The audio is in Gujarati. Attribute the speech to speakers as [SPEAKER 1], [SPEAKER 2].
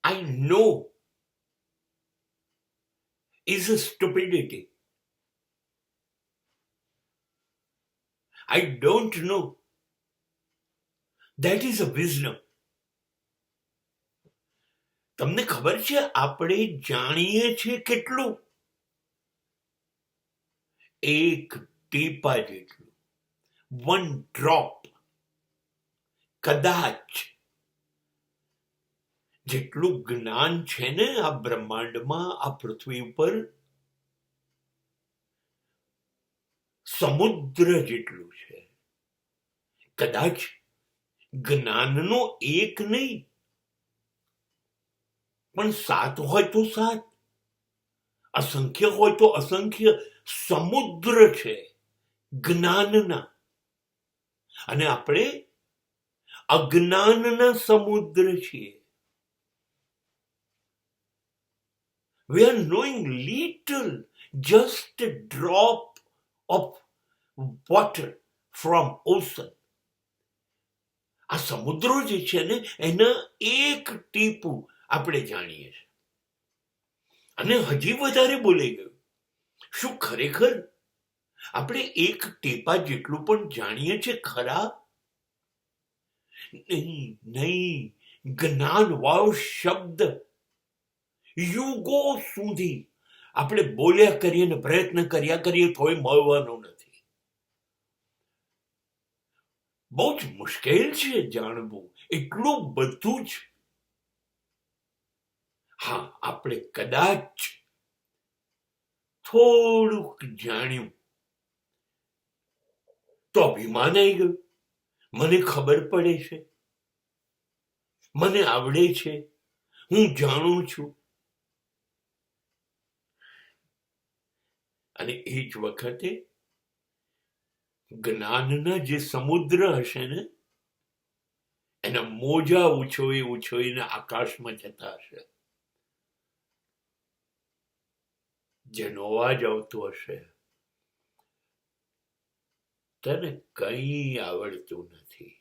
[SPEAKER 1] I know is a stupidity. I don't know. That is a wisdom. તમને ખબર છે આપણે જાણીએ છીએ કેટલું? એક ટીપા જેટલું, 1 drop. કદાચ જેટલું જ્ઞાન છે ને આ બ્રહ્માંડમાં, આ પૃથ્વી ઉપર, સમુદ્ર જેટલું છે. કદાચ જ્ઞાનનો એક નહીં પણ 7 હોય તો 7, અસંખ્ય હોય તો અસંખ્ય સમુદ્ર છે જ્ઞાનના. અને આપણે અજ્ઞાનના સમુદ્ર છીએ. We are knowing little, just a drop of water from ocean. આ સમુદ્રો જે છે ને એના એક ટીપું આપણે જાણીએ છીએ. અને હજી વધારે બોલાઈ ગયું. શું ખરેખર આપણે એક ટીપા જેટલું પણ જાણીએ છીએ ખરા? નહીં. જ્ઞાનવાળો શબ્દ યુગો સુધી આપણે બોલ્યા કરીએ ને પ્રયત્ન કર્યા કરીએ તોય મળવાનો નથી. બહુ જ મુશ્કેલ છે જાણવું એટલું બધું જ. હા, આપણે કદાચ થોડુંક જાણ્યું તો અભિમાન આવી ગયું. મને ખબર પડે છે, મને આવડે છે, હું જાણું છું. અને એ જ વખતે જ્ઞાનના જે સમુદ્ર હશે ને એના મોજા ઉછોઈને આકાશમાં જતા હશે. જેનો અવાજ આવતો હશે, તને કંઈ આવડતું નથી.